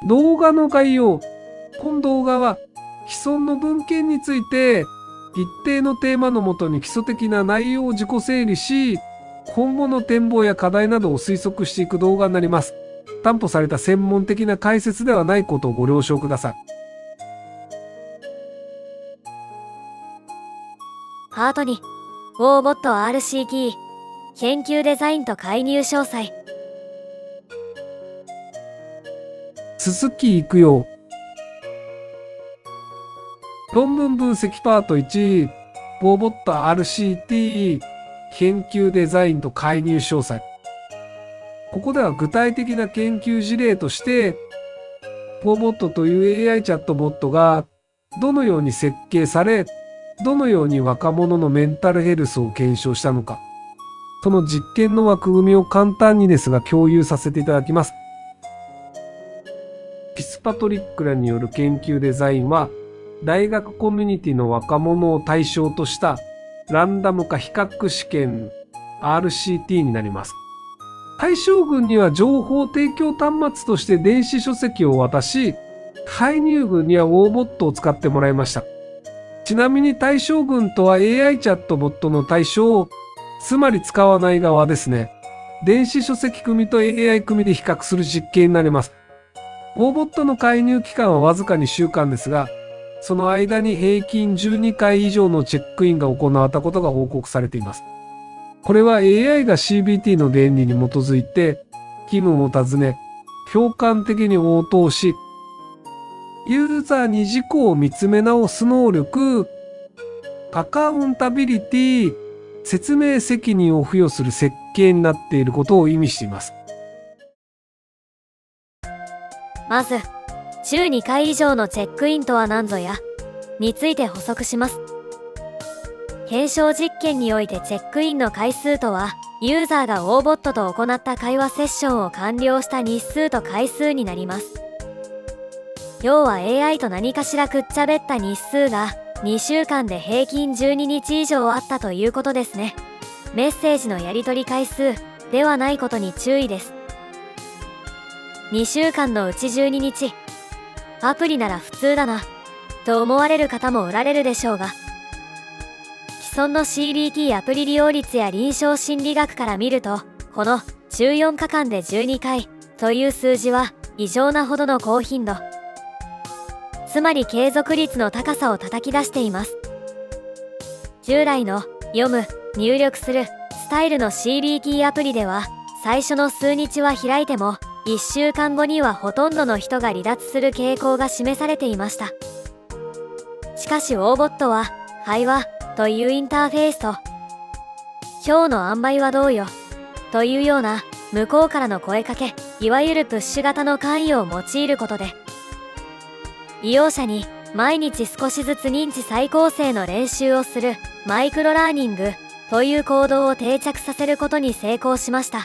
動画の概要。本動画は既存の文献について一定のテーマのもとに基礎的な内容を自己整理し、今後の展望や課題などを推測していく動画になります。担保された専門的な解説ではないことをご了承ください。ハートに WoBot-RCT 研究デザインと介入詳細。続きいくよ。論文分析パート1、WoBot-RCT 研究デザインと介入詳細。ここでは具体的な研究事例として、WoBot という AI チャットボットがどのように設計され、どのように若者のメンタルヘルスを検証したのか、その実験の枠組みを簡単にですが共有させていただきます。フィスパトリックらによる研究デザインは、大学コミュニティの若者を対象としたランダム化比較試験 RCT になります。対象群には情報提供端末として電子書籍を渡し、介入群には WoBot を使ってもらいました。ちなみに対象群とは AI チャットボットの対象、つまり使わない側ですね。電子書籍組と AI 組で比較する実験になります。WoBot の介入期間はわずか2週間ですが、その間に平均12回以上のチェックインが行われたことが報告されています。これは AI が CBT の原理に基づいて、気分を尋ね、共感的に応答し、ユーザーに自己を見つめ直す能力、アカウンタビリティ、説明責任を付与する設計になっていることを意味しています。まず、週2回以上のチェックインとは何ぞや、について補足します。検証実験においてチェックインの回数とは、ユーザーが WoBot と行った会話セッションを完了した日数と回数になります。要は AI と何かしらくっちゃべった日数が2週間で平均12日以上あったということですね。メッセージのやり取り回数ではないことに注意です。2週間のうち12日、アプリなら普通だな、と思われる方もおられるでしょうが、既存の CBT アプリ利用率や臨床心理学から見ると、この14日間で12回という数字は異常なほどの高頻度。つまり継続率の高さを叩き出しています。従来の読む、入力するスタイルの CBT アプリでは、最初の数日は開いても、1週間後にはほとんどの人が離脱する傾向が示されていました。しかし WoBot は、会話というインターフェースと、今日の塩梅はどうよというような向こうからの声かけ、いわゆるプッシュ型の関与を用いることで、利用者に毎日少しずつ認知再構成の練習をするマイクロラーニングという行動を定着させることに成功しました。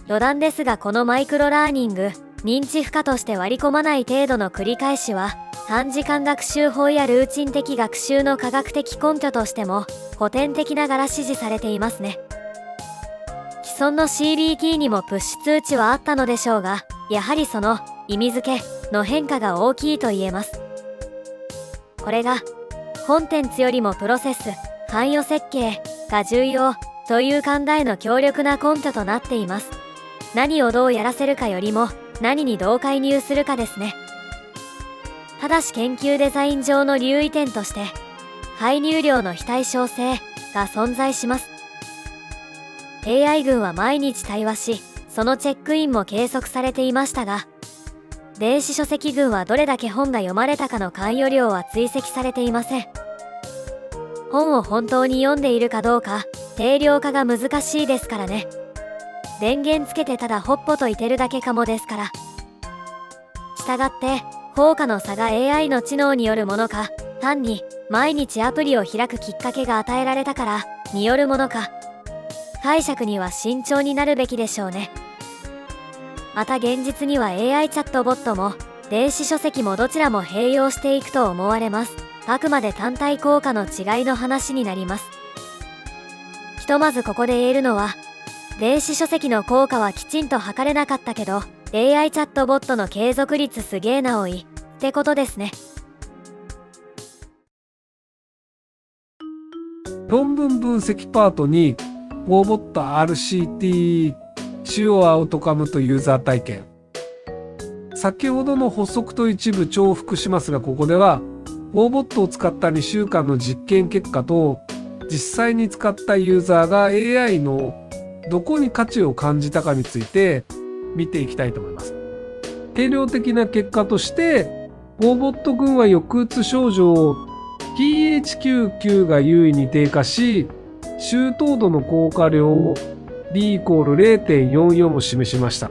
余談ですが、このマイクロラーニング、認知負荷として割り込まない程度の繰り返しは、短時間学習法やルーチン的学習の科学的根拠としても古典的ながら支持されていますね。既存の CBT にもプッシュ通知はあったのでしょうが、やはりその意味付けの変化が大きいと言えます。これがコンテンツよりもプロセス、関与設計が重要という考えの強力な根拠となっています。何をどうやらせるかよりも何にどう介入するかですね。ただし研究デザイン上の留意点として、介入量の非対称性が存在します。AI 群は毎日対話し、そのチェックインも計測されていましたが、電子書籍群はどれだけ本が読まれたかの関与量は追跡されていません。本を本当に読んでいるかどうか、定量化が難しいですからね。電源つけてただほっぽといてるだけかもですから。したがって、効果の差が AI の知能によるものか、単に毎日アプリを開くきっかけが与えられたからによるものか、解釈には慎重になるべきでしょうね。また現実には AI チャットボットも電子書籍もどちらも併用していくと思われます。あくまで単体効果の違いの話になります。ひとまずここで言えるのは、電子書籍の効果はきちんと測れなかったけど、AI チャットボットの継続率すげーなおいってことですね。論文分析パートに WOBOT RCT 主要アウトカムとユーザー体験。先ほどの補足と一部重複しますが、ここでは WOBOT を使った2週間の実験結果と実際に使ったユーザーが AI のどこに価値を感じたかについて見ていきたいと思います。定量的な結果として、WOBOT 群は抑うつ症状THQ-9 が優位に低下し、周到度の効果量 D イコール 0.44 を示しました。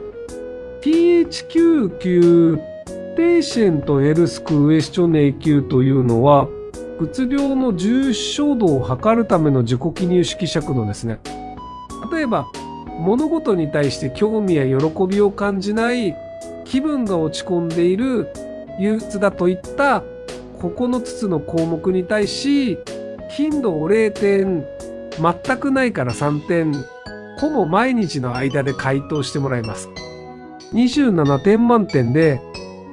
THQ-9 ペーシェントエルスクエスチョネイ級というのは、うつ病の重症度を測るための自己記入式尺度ですね。例えば、物事に対して興味や喜びを感じない、気分が落ち込んでいる、憂鬱だといった9つの項目に対し、頻度を0点、全くないから3点、ほぼ毎日の間で回答してもらいます。27点満点で、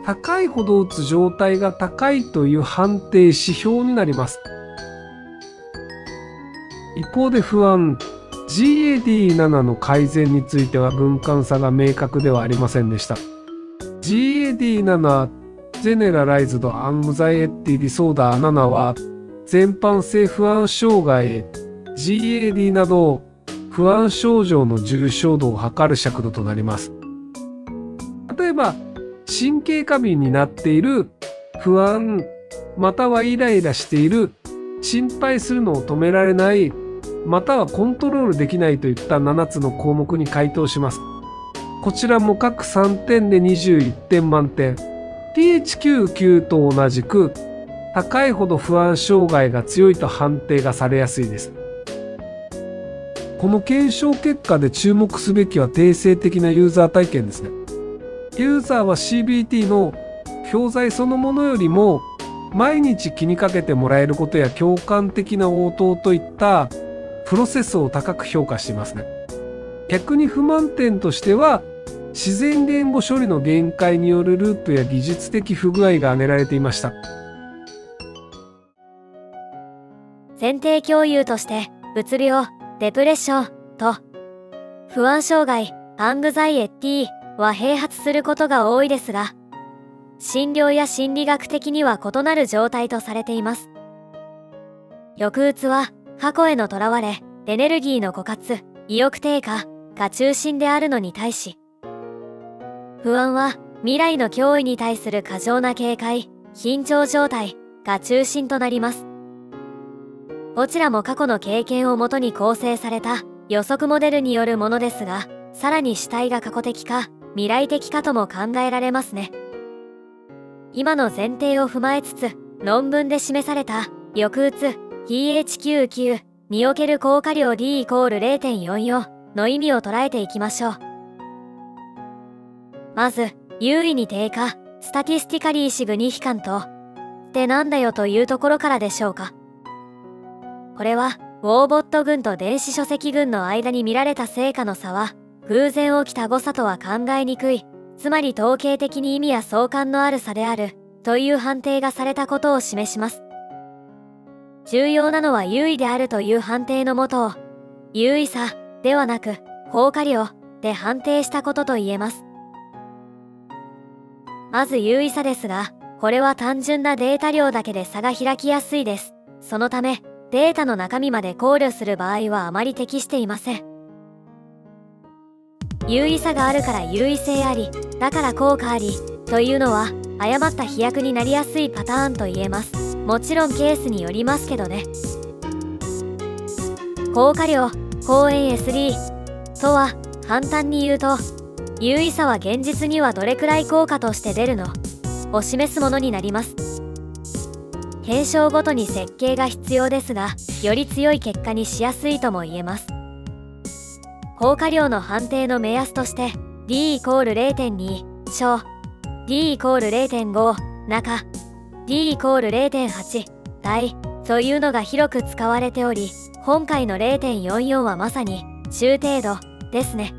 高いほど打つ状態が高いという判定指標になります。一方で不安、GAD7 の改善については分間差が明確ではありませんでした。GAD7 Generalized Anxiety Disorder 7は全般性不安障害 GAD など不安症状の重症度を測る尺度となります。例えば神経過敏になっている、不安、またはイライラしている、心配するのを止められない、またはコントロールできないといった7つの項目に回答します。こちらも各3点で21点満点。THQ-9 と同じく、高いほど不安障害が強いと判定がされやすいです。この検証結果で注目すべきは定性的なユーザー体験ですね。ユーザーは CBT の教材そのものよりも毎日気にかけてもらえることや共感的な応答といったプロセスを高く評価していますね。逆に不満点としては自然言語処理の限界によるループや技術的不具合が挙げられていました。前提共有としてうつ病、デプレッションと不安障害、アングザイエッティは併発することが多いですが、診療や心理学的には異なる状態とされています。抑うつは過去へのとらわれ、エネルギーの枯渇、意欲低下が中心であるのに対し、不安は未来の脅威に対する過剰な警戒、緊張状態が中心となります。どちらも過去の経験をもとに構成された予測モデルによるものですが、さらに主体が過去的か未来的かとも考えられますね。今の前提を踏まえつつ、論文で示された抑うつ THQ-9 における効果量 D イコール 0.44 の意味を捉えていきましょう。まず、優位に低下、スタティスティカリーシグニフィカントってなんだよというところからでしょうか。これは、ウォーボット群と電子書籍群の間に見られた成果の差は、偶然起きた誤差とは考えにくい、つまり統計的に意味や相関のある差である、という判定がされたことを示します。重要なのは優位であるという判定のもとを、優位差ではなく、効果量で判定したことと言えます。まず優位差ですが、これは単純なデータ量だけで差が開きやすいです。そのため、データの中身まで考慮する場合はあまり適していません。優位差があるから優位性あり、だから効果あり、というのは、誤った飛躍になりやすいパターンと言えます。もちろんケースによりますけどね。効果量、公園 SD とは、簡単に言うと、優位差は現実にはどれくらい効果として出るのを示すものになります。検証ごとに設計が必要ですが、より強い結果にしやすいとも言えます。効果量の判定の目安として D イコール 0.2 小、D イコール 0.5 中、D イコール 0.8 大というのが広く使われており、今回の 0.44 はまさに中程度ですね。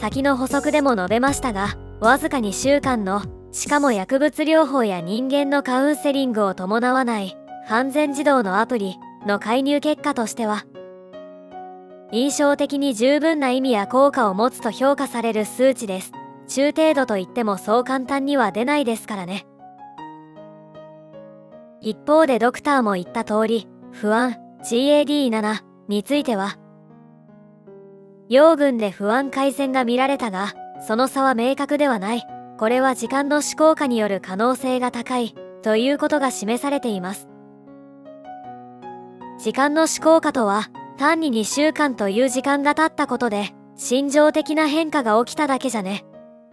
先の補足でも述べましたが、わずか2週間の、しかも薬物療法や人間のカウンセリングを伴わない完全自動のアプリの介入結果としては、印象的に十分な意味や効果を持つと評価される数値です。中程度といってもそう簡単には出ないですからね。一方でドクターも言った通り、不安 GAD7 については、両軍で不安改善が見られたが、その差は明確ではない。これは時間の思考化による可能性が高いということが示されています。時間の思考化とは、単に2週間という時間が経ったことで、心情的な変化が起きただけじゃね、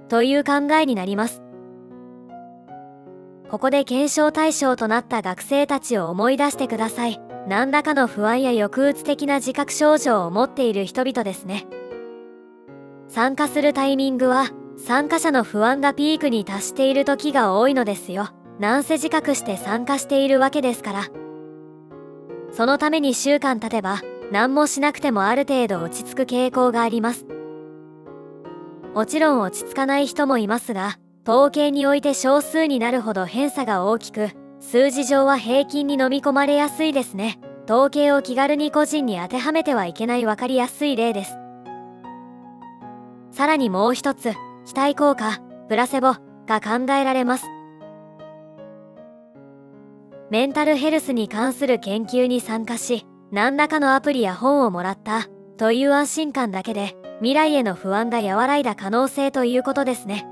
という考えになります。ここで検証対象となった学生たちを思い出してください。何らかの不安や抑うつ的な自覚症状を持っている人々ですね。参加するタイミングは、参加者の不安がピークに達している時が多いのですよ。なんせ自覚して参加しているわけですから。そのために2週間経てば、何もしなくてもある程度落ち着く傾向があります。もちろん落ち着かない人もいますが、統計において少数になるほど偏差が大きく、数字上は平均に飲み込まれやすいですね。統計を気軽に個人に当てはめてはいけない分かりやすい例です。さらにもう一つ、期待効果、プラセボが考えられます。メンタルヘルスに関する研究に参加し、何らかのアプリや本をもらったという安心感だけで未来への不安が和らいだ可能性ということですね。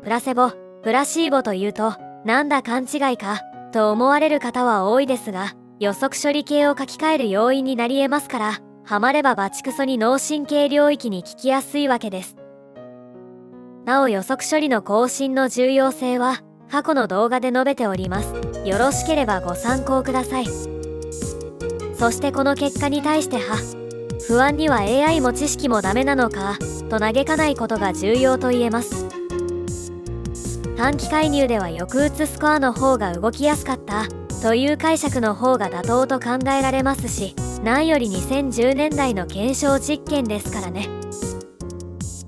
プラセボ、プラシーボというとなんだ勘違いかと思われる方は多いですが、予測処理系を書き換える要因になり得ますから、ハマればバチクソに脳神経領域に効きやすいわけです。なお予測処理の更新の重要性は過去の動画で述べております。よろしければご参考ください。そしてこの結果に対して不安には AI も知識もダメなのかと嘆かないことが重要と言えます。短期介入では抑うつスコアの方が動きやすかったという解釈の方が妥当と考えられますし、何より2010年代の検証実験ですからね。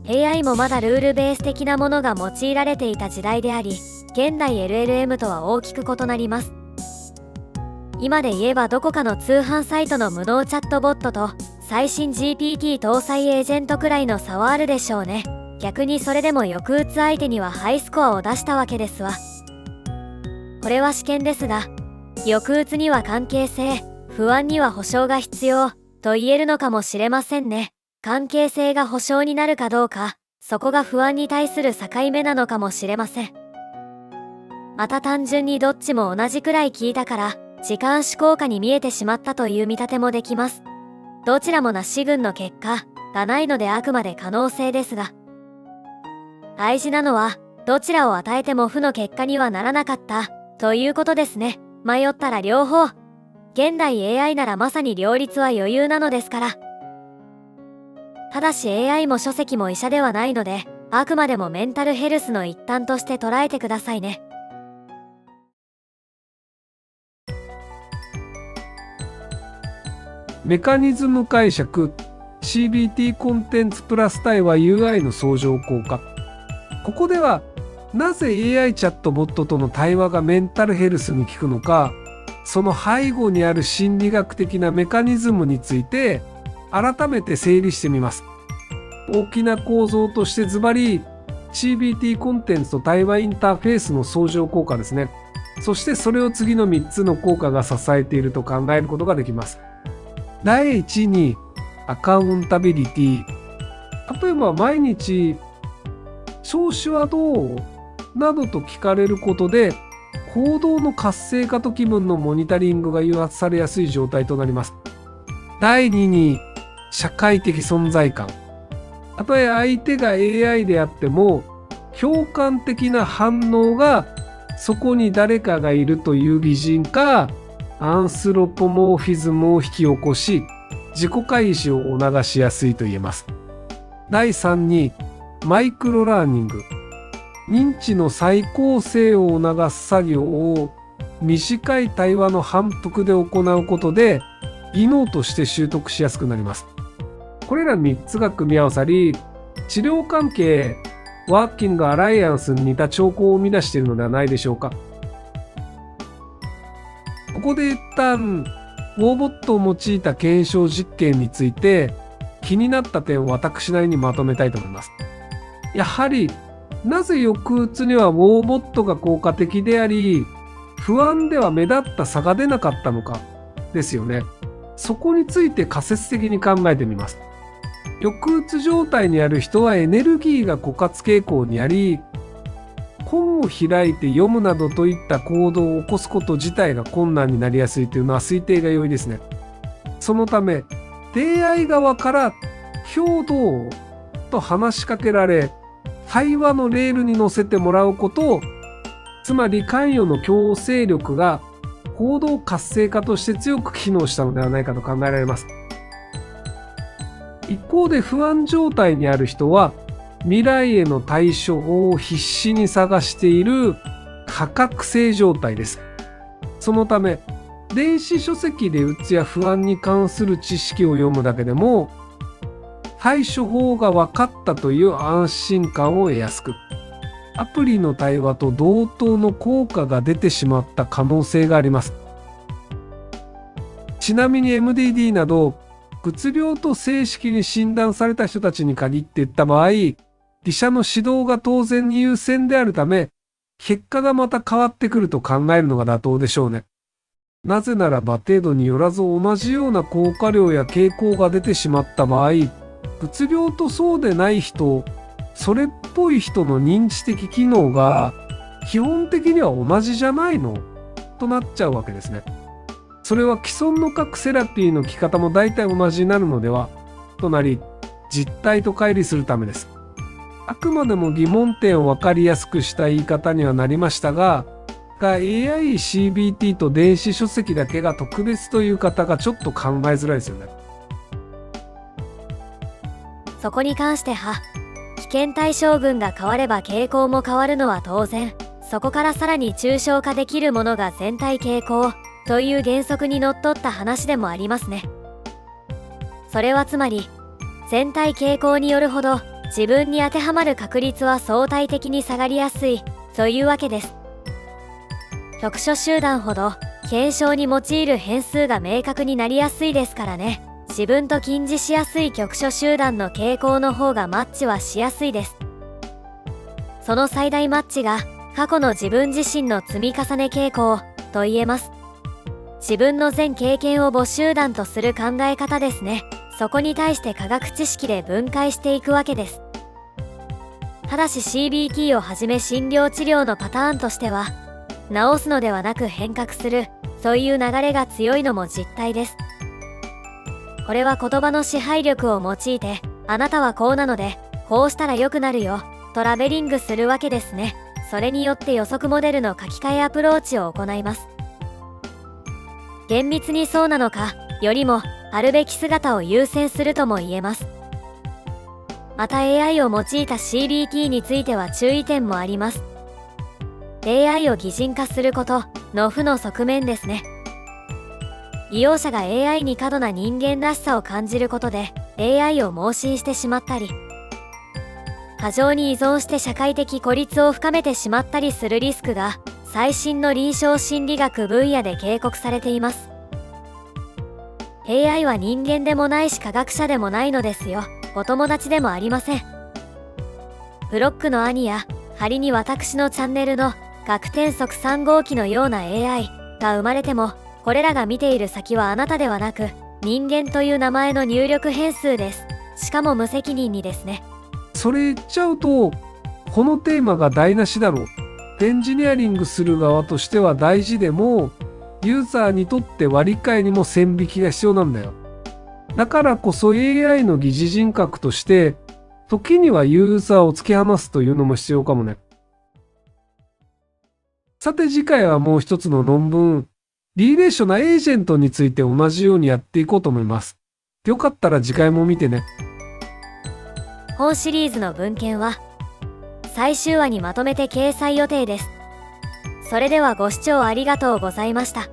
AI もまだルールベース的なものが用いられていた時代であり、現代 LLM とは大きく異なります。今で言えばどこかの通販サイトの無能チャットボットと最新 GPT 搭載エージェントくらいの差はあるでしょうね。逆にそれでも抑うつ相手にはハイスコアを出したわけですわ。これは試験ですが、抑うつには関係性、不安には保証が必要と言えるのかもしれませんね。関係性が保証になるかどうか、そこが不安に対する境目なのかもしれません。また単純にどっちも同じくらい聞いたから時間思考化に見えてしまったという見立てもできます。どちらもなし群の結果がないのであくまで可能性ですが、大事なのはどちらを与えても負の結果にはならなかったということですね。迷ったら両方。現代 AI ならまさに両立は余裕なのですから。ただし AI も書籍も医者ではないので、あくまでもメンタルヘルスの一端として捉えてくださいね。メカニズム解釈 CBT コンテンツプラス対話 UI の相乗効果。ここではなぜ AI チャットボットとの対話がメンタルヘルスに効くのか、その背後にある心理学的なメカニズムについて改めて整理してみます。大きな構造としてズバリ CBT コンテンツと対話インターフェースの相乗効果ですね。そしてそれを次の3つの効果が支えていると考えることができます。第1にアカウンタビリティ。例えば毎日調子はどうなどと聞かれることで行動の活性化と気分のモニタリングが誘発されやすい状態となります。第2に社会的存在感。たとえ相手が AI であっても共感的な反応がそこに誰かがいるという擬人化、アンスロポモーフィズムを引き起こし、自己開示を促しやすいと言えます。第3にマイクロラーニング。認知の再構成を促す作業を短い対話の反復で行うことで、技能として習得しやすくなります。これら3つが組み合わさり、治療関係、ワーキングアライアンスに似た兆候を生み出しているのではないでしょうか。ここで一旦、ウォーボットを用いた検証実験について、気になった点を私なりにまとめたいと思います。やはり、なぜ抑うつにはウォーボットが効果的であり、不安では目立った差が出なかったのか、ですよね。そこについて仮説的に考えてみます。抑うつ状態にある人はエネルギーが枯渇傾向にあり、本を開いて読むなどといった行動を起こすこと自体が困難になりやすいというのは推定が良いですね。そのため、出会い側から兵道と話しかけられ、対話のレールに乗せてもらうことを、つまり関与の強制力が行動活性化として強く機能したのではないかと考えられます。一方で不安状態にある人は、未来への対処法を必死に探している価格性状態です。そのため、電子書籍でうつや不安に関する知識を読むだけでも、対処法が分かったという安心感を得やすく、アプリの対話と同等の効果が出てしまった可能性があります。ちなみに MDD など、うつ病と正式に診断された人たちに限って言った場合、医者の指導が当然に優先であるため、結果がまた変わってくると考えるのが妥当でしょうね。なぜならば程度によらず同じような効果量や傾向が出てしまった場合、うつ病とそうでない人、それっぽい人の認知的機能が基本的には同じじゃないのとなっちゃうわけですね。それは既存の各セラピーの効き方も大体同じになるのではとなり、実態と乖離するためです。あくまでも疑問点を分かりやすくした言い方にはなりましたが、AI、CBT と電子書籍だけが特別という方がちょっと考えづらいですよね。そこに関して危険対象群が変われば傾向も変わるのは当然。そこからさらに抽象化できるものが全体傾向という原則にのっとった話でもありますね。それはつまり、全体傾向によるほど自分に当てはまる確率は相対的に下がりやすいというわけです。局所集団ほど検証に用いる変数が明確になりやすいですからね。自分と近似しやすい局所集団の傾向の方がマッチはしやすいです。その最大マッチが過去の自分自身の積み重ね傾向と言えます。自分の全経験を母集団とする考え方ですね。そこに対して科学知識で分解していくわけです。ただし CBT をはじめ診療治療のパターンとしては、治すのではなく変革する、そういう流れが強いのも実態です。これは言葉の支配力を用いて、あなたはこうなので、こうしたら良くなるよ、とラベリングするわけですね。それによって予測モデルの書き換えアプローチを行います。厳密にそうなのか、よりも、あるべき姿を優先するとも言えます。また AI を用いた CBT については注意点もあります。AI を擬人化することの負の側面ですね。利用者が AI に過度な人間らしさを感じることで AI を盲信してしまったり、過剰に依存して社会的孤立を深めてしまったりするリスクが最新の臨床心理学分野で警告されています。AI は人間でもないし科学者でもないのですよ。お友達でもありません。ブロックの兄や仮に私のチャンネルの学天則3号機のような AI が生まれても、これらが見ている先はあなたではなく人間という名前の入力変数です。しかも無責任にですね。それ言っちゃうと、このテーマが台無しだろう。エンジニアリングする側としては大事でも、ユーザーにとっては理解にも線引きが必要なんだよ。だからこそ AI の疑似人格として、時にはユーザーを突き放すというのも必要かもね。さて次回はもう一つの論文、リレーショナルエージェントについて同じようにやっていこうと思います。よかったら次回も見てね。本シリーズの文献は最終話にまとめて掲載予定です。それではご視聴ありがとうございました。